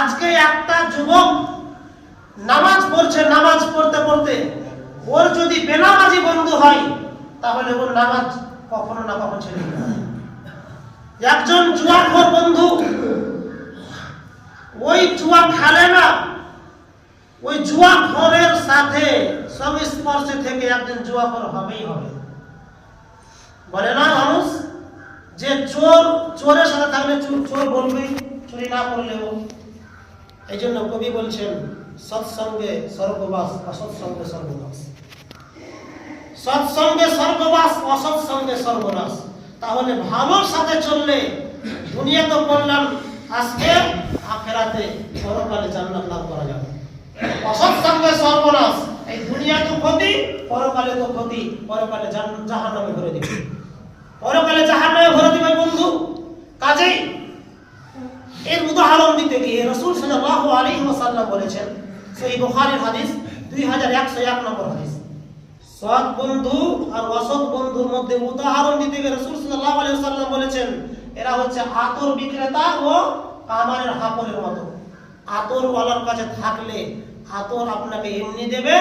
আজকে একটা যুবক নামাজ পড়ছে, নামাজ পড়তে পড়তে ওর যদি বেনামাজি বন্ধু হয় তাহলে ওর নামাজ কখনো না কখনো ছেড়ে দিতে হবে। একজন জুয়াখোর বন্ধু, ওই জুয়া খেলে না, ওই জুয়াখোরের সাথে সংস্পর্শে থেকে একদিন জুয়াখোর হবেই হবে। বলে না মানুষ যে চোরের সাথে থাকলে চোর বলবে, চুরি না করলেও। এই জন্য কবি বলছেন সৎসঙ্গে স্বর্গবাস, অসৎসঙ্গে সর্বনাশ। সৎসঙ্গে স্বর্গবাস, অসৎসঙ্গে সর্বনাশ। তাহলে ভালোর সাথে চললে দুনিয়া তো কল্যাণ আজকে, আখেরাতে পরকালে জান্নাত লাভ করা যাবে। অসৎসঙ্গে সর্বনাশ, এই দুনিয়া তো ক্ষতি, পরকালে তো ক্ষতি, পরকালে জাহান্নামে ভরে দিবে, পরকালে জাহান্নামে ভরে দিবে বন্ধু। কাজেই এর উদাহরণ দিতে গিয়ে রাসূল সাল্লাল্লাহু আলাইহি ওয়াসাল্লাম বলেছেন, সহিহ বুখারীর হাদিস 2101 নম্বর হাদিস, সৎ বন্ধু আর অসৎ বন্ধুর মধ্যে উদাহরণ দিতে গিয়ে রাসূল সাল্লাল্লাহু আলাইহি ওয়াসাল্লাম বলেছেন এরা হচ্ছে আতর বিক্রেতা ও কামারের হাপরের মতো। আতর ওয়ালার কাছে থাকলে আতর আপনাকে এমনি দেবে,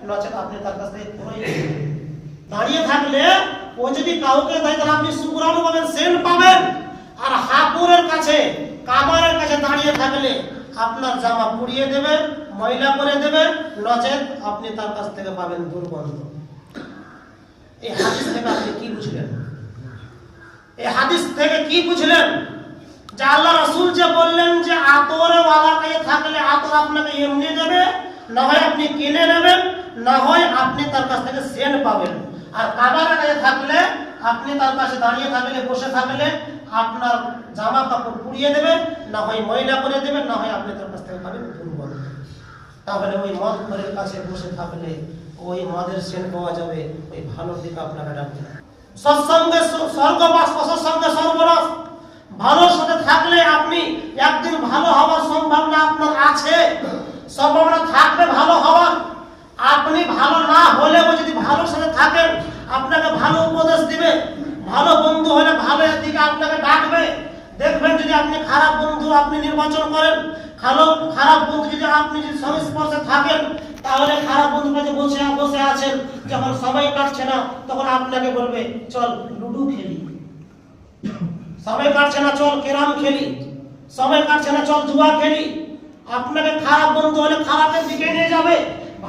নচেত আপনি তার কাছ থেকে পুরোই দাঁড়িয়ে থাকলে ও যদি কাউকে দেয় তাহলে আপনি সুগরানো পাবেন, সেন্ট পাবেন। আর হাপুরের কাছে, কামারের কাছে দাঁড়িয়ে থাকলে আপনার জামা পুড়িয়ে দেবে, ময়লা করে দেবে, নচেত আপনি তার কাছ থেকে পাবেন দুর্গন্ধ। এই হাদিস থেকে আপনি কি বুঝলেন? এই হাদিস থেকে কি বুঝলেন? যে আল্লাহ রাসূল যে বললেন যে আতরে ওয়ালা কাছে থাকলে আতর আপনাকে এমনি দেবে, না হয় আপনি কিনে নেবেন, না হয় আপনি তার কাছ থেকে সেন্ট পাবেন। আর কামারের কাছে থাকলে আপনি তার কাছে দাঁড়িয়ে থাকলে, বসে থাকলে আপনার জামা কাপড় পুড়িয়ে দেবে, না হয় ময়লা করে দেবে, না হয় আপনি তার কাছ থেকে পাবেন দুর্গন্ধ। তাহলে ওই মদ ঘরের কাছে বসে থাকলে ওই মদের সেন্ট পাওয়া যাবে, ওই ভালোর দিকে আপনাকে ডাকবে। সৎসঙ্গে স্বর্গবাস, অসৎসঙ্গে সর্বনাশ। ভালোর সাথে থাকলে আপনি একদিন ভালো হওয়ার সম্ভাবনা আপনার আছে, সম্ভাবনা থাকবে ভালো হওয়ার। আপনি ভালো না হলেও যদি ভালোর সাথে থাকেন আপনাকে ভালো উপদেশ দিবে, ভালো বন্ধু হলে ভালোর দিকে আপনাকে ডাকবে। দেখবেন যদি আপনি খারাপ বন্ধু আপনি নির্বাচন করেন, খারাপ বন্ধু যদি আপনি সংস্পর্শে থাকেন, তাহলে খারাপ বন্ধুর কাছে বসে আছেন, যখন সময় কাটছে না তখন আপনাকে বলবে চল লুডো খেলি, সময় কাটছে না চল ক্যারাম খেলি, সময় কাটছে না চল জুয়া খেলি। আপনাকে খারাপ বন্ধু হলে খারাপের দিকে নিয়ে যাবে।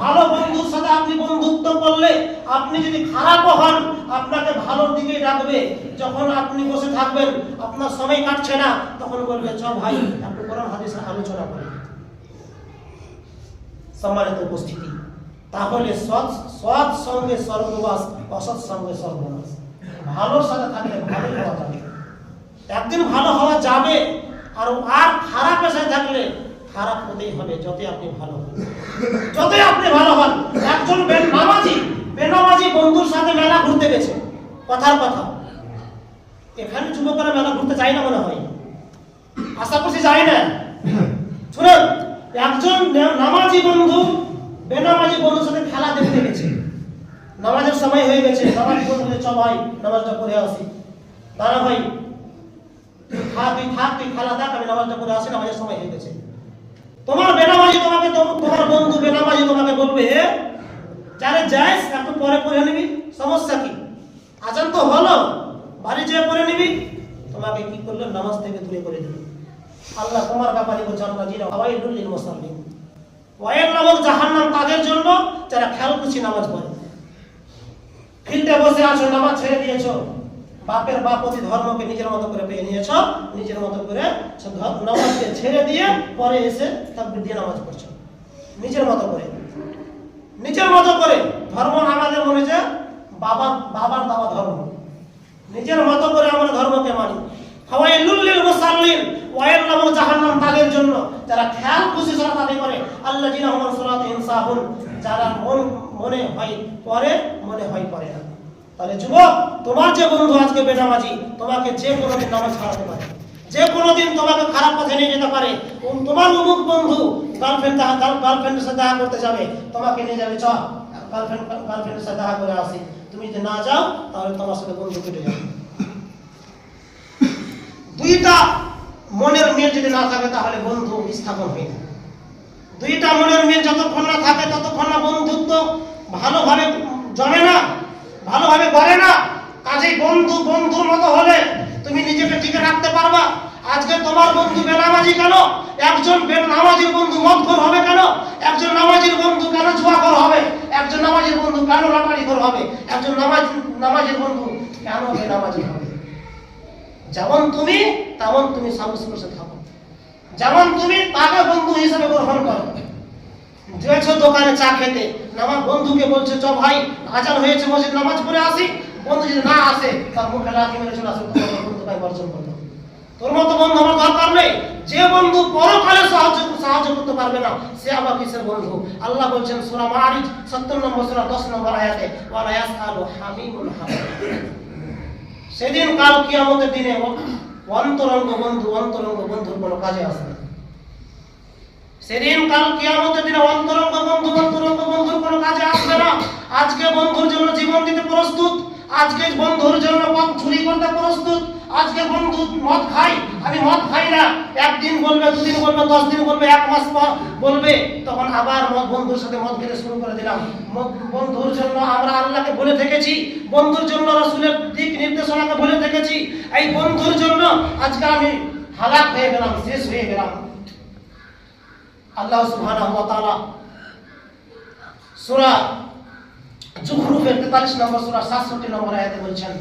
ভালো বন্ধুর সাথে আপনি বন্ধুত্ব করলে আপনি যদি খারাপও হন আপনাকে ভালোর দিকে ডাকবে। যখন আপনি বসে থাকবেন আপনার সময় কাটছে না তখন বলবে চল ভাই একটু কোরআন হাদিসের আলোচনা করি। সম্মানিত উপস্থিতি, তাহলে সৎ সঙ্গে স্বর্গবাস, অসৎ সঙ্গে সর্বনাশ। ভালোর সাথে থাকলে ভালো হওয়া যাবে, একদিন ভালো হওয়া যাবে। আর খারাপের সাথে থাকলে খারাপ হতেই হবে, যতই আপনি ভালো হন, যতই আপনি ভালো হন। একজন বেনামাজি বন্ধুর সাথে মেলা ঘুরতে গেছে, কথার কথা। এখানে যুবকরা মেলা ঘুরতে যায় না মনে হয়, আশা করছি যায় না। শুনুন, একজন নামাজি বন্ধু বেনামাজি বন্ধুর সাথে খেলা দেখতে গেছে। নামাজের সময় হয়ে গেছে, নামাজি বন্ধু বলে চল ভাই নামাজটা পড়ে আসি। দাঁড়া ভাই, তুই খেলা দেখ, আমি নামাজটা পড়ে আসি, নামাজের সময় হয়ে গেছে। তোমার বন্ধু বেনামাজি তোমাকে বলবে যারে যাইস একটু পরে পড়ে নিবি, সমস্যা কি? আজান তো হলো, বাড়ি যেয়ে পড়ে নিবি। তোমাকে কি করলো? নামাজ থেকে দূরে করে দিল। আল্লাহ তোমার ব্যাপারে বলছেন ওয়াইলুল লিল মুসাল্লিন, ওয়াইল নামক জাহান্নাম তাদের জন্য যারা খেয়ালখুশি নামাজ পড়ে। ফিল্ডে বসে আছো, নামাজ ছেড়ে দিয়েছো, বাপের বাপতি ধর্মকে নিজের মতো করে পেয়ে নিয়েছ, নিজের মতো করে নামাজকে ছেড়ে দিয়ে পরে এসে তাকবীর দিয়ে নামাজ পড়ছো নিজের মতো করে। ধর্ম আমাদের মনে যে বাবার দেওয়া ধর্ম, নিজের মতো করে আমরা ধর্মকে মানি। ওয়াইলুল লিল মুসাল্লিন, ওয়াইল নামক জাহান্নাম তাদের জন্য যারা খেয়াল খুশি সালাত আদায় করে। আল্লাযিনা হুম সালাতিহিম সাহুন, যারা মনে হয় পড়ে, মনে হয় পড়ে না। তাহলে যুবক, তোমার যে বন্ধু আজকে বেনামাজি তোমাকে যে কোনোদিন নামাজ ছাড়াতে পারে, যে কোনোদিন তোমাকে খারাপ পথে নিয়ে যেতে পারে। তোমার অমুক বন্ধু গার্লফ্রেন্ডের সাথে দেখা করতে যাবে, তোমাকে নিয়ে যাবে চল গার্লফ্রেন্ডের সাথে দেখা করে আসি। তুমি যদি না যাও তাহলে তোমার সাথে বন্ধু কেটে যাবে। দুইটা মনের মিল যদি না থাকে তাহলে বন্ধু স্থাপন হয় না। দুইটা মনের মিল যতক্ষণ না থাকে ততক্ষণ না বন্ধুত্ব ভালোভাবে জমে না, ভালোভাবে গড়ে না। কাজেই বন্ধু বন্ধুর মতো হলে তুমি নিজেকে টিকে রাখতে পারবা। আজকে তোমার বন্ধু বেনামাজি কেন? একজন নামাজির বন্ধু মদখোর হবে কেন? একজন নামাজির বন্ধু কেন জুয়াখোর হবে? একজন নামাজির বন্ধু কেন লটারিখোর হবে? একজন নামাজির বন্ধু কেন বেনামাজি হবে? যেমন তুমি তেমন তুমি সংস্পর্শে থাকো, যেমন তুমি তাকে বন্ধু হিসেবে গ্রহণ করো। গেছো দোকানে চা খেতে, নামাজ বন্ধুকে বলছে চ ভাই আজান হয়েছে মসজিদ নামাজ পড়ে আসি। বন্ধু যদি না আসে তার মুখে লাথি মেরে চলে আসে, বন্ধু ভাই বর্জন করতো। তোর মতো বন্ধু আমার দরকার নেই। যে বন্ধু পরকালে সাহায্য করতে পারবে না সে আবার কিসের বন্ধু? আল্লাহ বলছেন সূরা মাআরিজ ৭০ নম্বর সূরা ১০ নম্বর আয়াতে, ওয়ালা ইয়াসআলু হামিমুন হামিম। সেদিন কাল কিয়ামতের দিনে অন্তরঙ্গ বন্ধুর কোনো কাজে আসবে না। সেদিন কাল কিয়ামতের দিনে অন্তরঙ্গ বন্ধুর কোনো কাজে আসবে না। আজকে বন্ধুর জন্য জীবন দিতে প্রস্তুত, আজকে বন্ধুর জন্য পথ চুরি করতে প্রস্তুত। আজকে বন্ধু মদ খাই, আমি মদ খাই না, একদিন বলবে, দুদিন বলবে, 10 দিন বলবে, 1 মাস পর বলবে, তখন আবার বন্ধুর সাথে মদ খেতে শুরু করে দিলাম। বন্ধুর জন্য আমরা আল্লাহকে বলে থেকেছি, বন্ধুর জন্য রাসূলের দিক নির্দেশনাকে বলে থেকেছি। এই বন্ধুর জন্য আজকে আমি হালাক হয়ে গেলাম, শেষ হয়ে গেলাম। আল্লাহ সুবহানাহু ওয়া তাআলা সূরা যুখরুফের 43 নম্বর সূরা 67 নম্বর আয়াতে বলছেন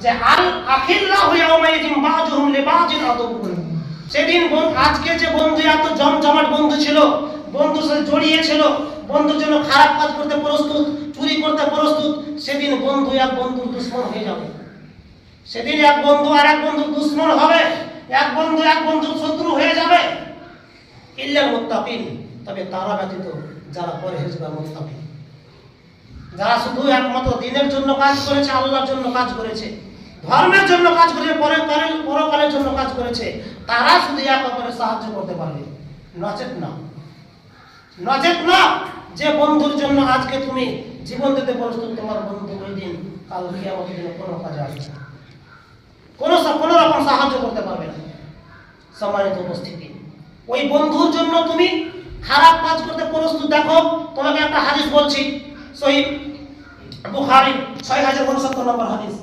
যে আল আখিল্লাহু ইয়াওমাইযিন বা'যুহুম লিবা'যিন আদুউন। সেদিন আজকে যে বন্ধু এত জমজমাট বন্ধু ছিল, বন্ধুর সাথে জড়িয়ে ছিল, বন্ধুর জন্য খারাপ কাজ করতে প্রস্তুত, চুরি করতে প্রস্তুত, সেদিন বন্ধু এক বন্ধুর দুশমন হয়ে যাবে। সেদিন এক বন্ধু আর এক বন্ধুর দুশমন হবে, এক বন্ধু এক বন্ধুর শত্রু হয়ে যাবে। ইল্লাল মুত্তাকিন, তবে তারা ব্যতীত যারা পরহেজগার মুত্তাকিন, যারা শুধু একমাত্র দিনের জন্য কাজ করেছে, আল্লাহর জন্য কাজ করেছে, ধর্মের জন্য কাজ করেছে, পরকালের জন্য কাজ করেছে, তারা শুধু এক অপরের সাহায্য করতে পারবে। নচেত না। যে বন্ধুর জন্য আজকে তুমি জীবন দিতে প্রস্তুত, তোমার বন্ধু ওই দিন কাল কিয়ামতের দিনে কোনো কাজে আসবে না, কোনো রকম সাহায্য করতে পারবে না। সম্মানিত উপস্থিতি, ওই বন্ধুর জন্য তুমি খারাপ কাজ করতে প্রস্তুত। দেখো, তোমাকে একটা হাদিস বলছি, সহিহ বুখারী ৬০৬৯ নম্বর হাদিস।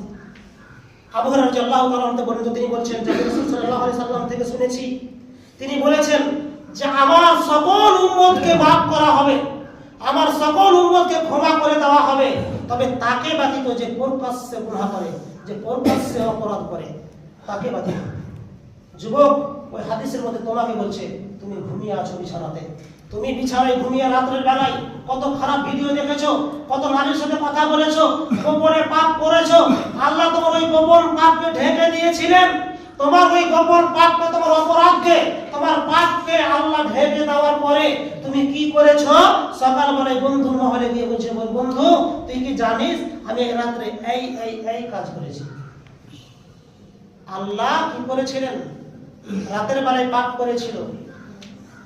আবু হুরায়রা রাদিয়াল্লাহু তাআলা থেকে বর্ণিত, তিনি বলছেন যে রাসূল সাল্লাল্লাহু আলাইহি সাল্লাম থেকে শুনেছি, তিনি বলেছেন যে আমার সকল উম্মতকে মাফ করা হবে, আমার সকল উম্মতকে ক্ষমা করে দেওয়া হবে, তবে তাকে ব্যতীত যে প্রকাশ্যে গুনাহ করে, যে প্রকাশ্যে অপরাধ করে, তাকে ব্যতীত। যুবক, ওই হাদিসের মধ্যে তোমাকে বলছে তুমি ঘুমিয়ে আছো বিছানাতে, তুমি বিছানায় ঘুমিয়ে রাতের বেলায় কত খারাপ ভিডিও দেখেছো, কত নারীর সাথে কথা বলেছো, গোপনে পাপ করেছো। আল্লাহ তোমার ওই গোপন পাপকে ঢেকে দিয়েছিলেন। তোমার ওই গোপন পাপকে, তোমার অপরাধকে, তোমার পাপকে আল্লাহ ঢেকে দেওয়ার পরে তুমি কি করেছো? সকালবেলায় বন্ধুর মহলে গিয়ে বলছে, বন্ধু তুই কি জানিস আমি এই রাত্রে এই কাজ করেছি। আল্লাহ কি করেছিলেন? রাতের বেলায় পাপ করেছিল,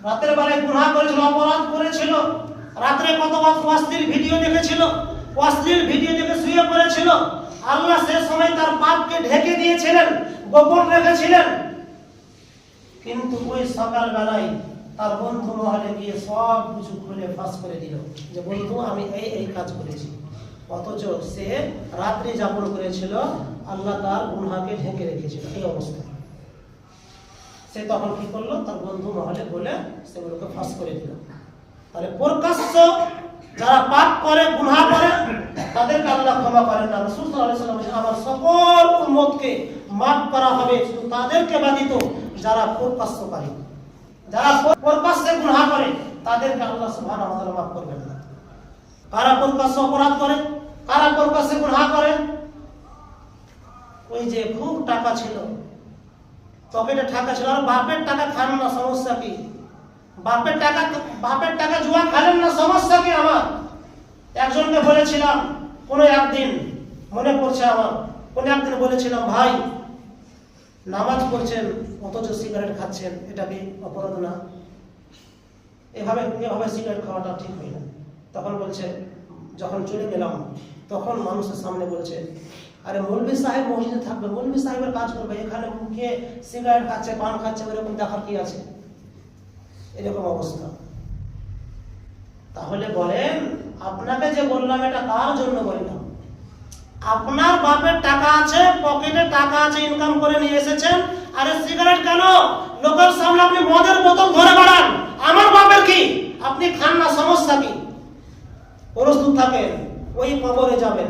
রাতের বেলায় গুনাহ করেছিল, অপরাধ করেছিল, রাত্রে কত অশ্লীল ভিডিও দেখেছিল, অশ্লীল ভিডিও দেখে শুয়ে পড়েছিল। আল্লাহ সে সময় তার পাপকে ঢেকে দিয়েছিলেন, গোপন রেখেছিলেন। কিন্তু ওই সকাল বেলায় তার বন্ধু মহলে গিয়ে সব কিছু খুলে ফাঁস করে দিল যে বন্ধু আমি এই কাজ করেছি। অথচ সে রাত্রি যাপন করেছিল, আল্লাহ তার গুনাহকে ঢেকে রেখেছিল। এই অবস্থা সে তখন কি করলো? তার বন্ধু মহলে বলে সেগুলোকে ফাঁস করে দিল। তাহলে প্রকাশ্য যারা পাপ করে, গুনাহ করে, তাদেরকে আল্লাহ ক্ষমা করেন না। রাসূল সাল্লাল্লাহু আলাইহি ওয়াসাল্লাম বলেছেন আমার সকল উম্মতকে মাফ করা হবে, শুধু তাদেরকে ব্যতীত যারা প্রকাশ্যকারী, যারা প্রকাশ্যে গুনাহ করে, তাদেরকে আল্লাহ সুবহানাহু ওয়া তাআলা মাফ করবেন না। কারা প্রকাশ্য অপরাধ করে, কারা প্রকাশ্যে গুনাহ করে? ওই যে খুব টাকা ছিল, পকেটে টাকা ছিল, আর বাপের টাকা খান না, সমস্যা কি? বাপের টাকা জুয়া খেলেন না, সমস্যা কি? আমার একজনকে বলেছিলাম কোনো একদিন, মনে পড়ছে আমার, কোনো একদিন বলেছিলাম ভাই নামাজ পড়ছেন অথচ সিগারেট খাচ্ছেন, এটা কি অপরাধ না? এভাবে সিগারেট খাওয়াটা ঠিক হয় না। তখন বলছে, যখন চলে গেলাম তখন মানুষের সামনে বলছে আরে মৌলভী সাহেব মসজিদে থাকবে, মৌলভী সাহেবের কাজ করবে, এখানে মুখে সিগারেট খাচ্ছে, পান খাচ্ছে, ওইরকম দেখার কি আছে? এরকম অবস্থা। তাহলে বলেন, আপনাকে যে বললাম এটা কার জন্য বললাম? আপনার বাপের টাকা আছে, পকেটে টাকা আছে, ইনকাম করে নিয়ে এসেছেন, আরে সিগারেট কেন? লোকের সামনে আপনি মদের বোতল ধরে বেড়ান, আমার বাপের কি? আপনি খান না, সমস্যা কি? প্রস্তুত থাকেন, ওই কবরে যাবেন।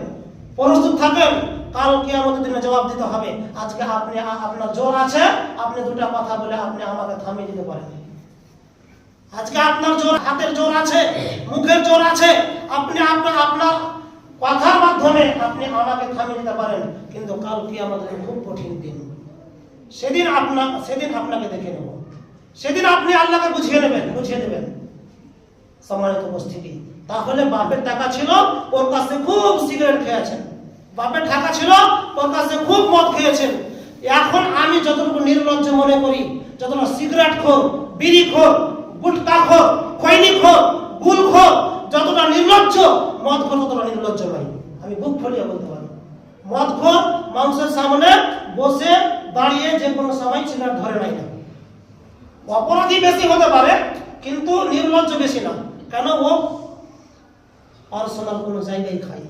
প্রস্তুত থাকেন, কাল কিয়ামতের দিনে জবাব দিতে হবে। আজকে আপনি আপনার জোর আছে, আপনি দুটো কথা বলে আপনি আমাকে থামিয়ে দিতে পারেন। আজকে আপনার জোর, হাতের জোর আছে, মুখের জোর আছে, আপনি আপনার কথার মাধ্যমে আপনি আমাকে থামিয়ে দিতে পারেন, কিন্তু কাল কিয়ামতের খুব কঠিন দিন। সেদিন আপনাকে দেখে নেব, সেদিন আপনি আল্লাহকে বুঝিয়ে দেবেন। সম্মানিত উপস্থিতি, তাহলে বাপের টাকা ছিল, ওর কাছে খুব সিগারেট খেয়েছেন, বাপের টাকা ছিল, ওর কাছে খুব মদ খেয়েছেন। এখন আমি যতটুকু নির্লজ্জ মনে করি, যতটা সিগারেট খোর, বিড়ি খোর, গুটকা খোর, খৈনি খোর, গুল খোর, যতটা নির্লজ্জ মদ খোর ততটা নির্লজ্জ নয়। আমি বুক ফুলিয়ে বলতে পারি, মদ খোর মানুষের সামনে বসে দাঁড়িয়ে যে কোনো সময় সিগারেট ধরে নাই না। অপরাধী বেশি হতে পারে, কিন্তু নির্লজ্জ বেশি না। কেন? ও পার্সোনাল কোনো জায়গায় খায়,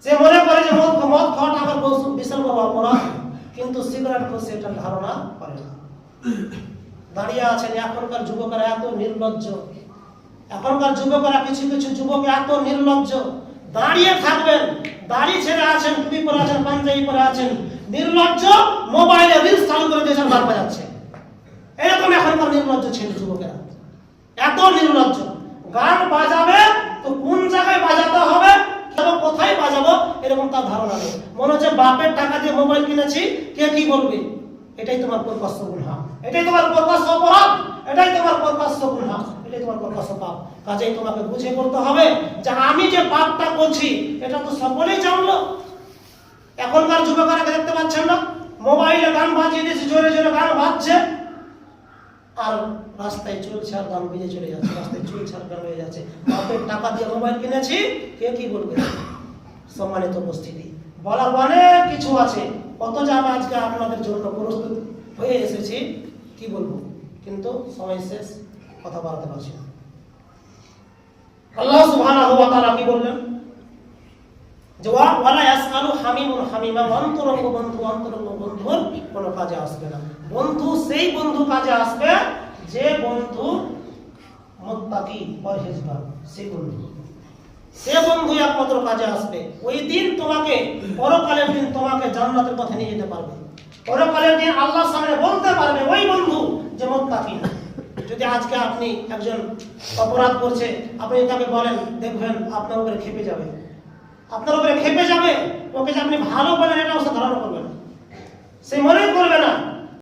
যে মনে করে যে মদ খাওয়াটা আবার বিশাল বড় অপরাধ, কিন্তু সিগারেট খোঁজে এটা ধারণা করে না। দাঁড়িয়ে আছেন, এখনকার যুবকেরা এত নির্লজ্জ, এখনকার যুবকেরা কিছু যুবক এত নির্লজ্জ, দাঁড়িয়ে থাকবেন, দাড়ি ছেড়ে আছেন, টুপি পরে আছেন, পাঞ্জাবি পরে আছেন, নির্লজ্জ, মোবাইলে রিলস চালু করে দিয়েছেন, গান বাজাচ্ছে। এরকম এখনকার নির্লজ্জ ছেলে যুবকেরা, এত নির্লজ্জ। গান বাজাবে তো কোন জায়গায় বাজাতে হবে, কোথায় বাজাবো এরকম তার ধারণা নেই। মনে হচ্ছে বাপের টাকা দিয়ে মোবাইল কিনেছি, কে কি বলবে, এটাই তোমার প্রকাশ্য গুনাহ, এটাই তোমার প্রকাশ্য অপরাধ, এটাই তোমার প্রকাশ্য গুনাহ, এটাই তোমার প্রকাশ্য পাপ। কাজেই তোমাকে বুঝে করতে হবে যে আমি যে পাপটা করছি এটা তো সকলেই জানলো। এখনকার যুবকেরা দেখতে পাচ্ছেন না, মোবাইলে গান বাজিয়ে দিয়েছে, জোরে জোরে গান বাজছে, আর রাস্তায় চলছে আর গান বেজে চলে যাচ্ছে, রাস্তায় চলছে আর গান বেজে যাচ্ছে। বাপের টাকা দিয়ে মোবাইল কিনেছি, কে কি বলবে? সম্মানিত উপস্থিতি, বলার অনেক কিছু আছে, কত যে আমি আজকে আপনাদের জন্য প্রস্তুত হয়ে এসেছি, কি বলবো, কিন্তু সময় শেষ, কথা বলতে পারছি না। আল্লাহ সুবহানাহু ওয়া তাআলা কি বললেন? যে ওয়ালা ইয়াসআলু হামিমুন হামিমা, অন্তরঙ্গ বন্ধু অন্তরঙ্গ বন্ধুর কোনো কাজে আসবে না। বন্ধু সেই বন্ধু কাজে আসবে যে বন্ধু মুত্তাকি, পরহেজগার, সেই বন্ধু, সে বন্ধু একমাত্র কাজে আসবে। ওই দিন তোমাকে, পরকালের দিন তোমাকে জান্নাতের পথে নিয়ে যেতে পারবে, পরকালের দিন আল্লাহর সামনে বলতে পারবে ওই বন্ধু যে মুত্তাকি। যদি আজকে আপনি একজন অপরাধ করছে, আপনি তাকে বলেন, দেখবেন আপনার উপরে খেপে যাবে, আপনার উপরে খেপে যাবে। ওকে যে আপনি ভালো বলেন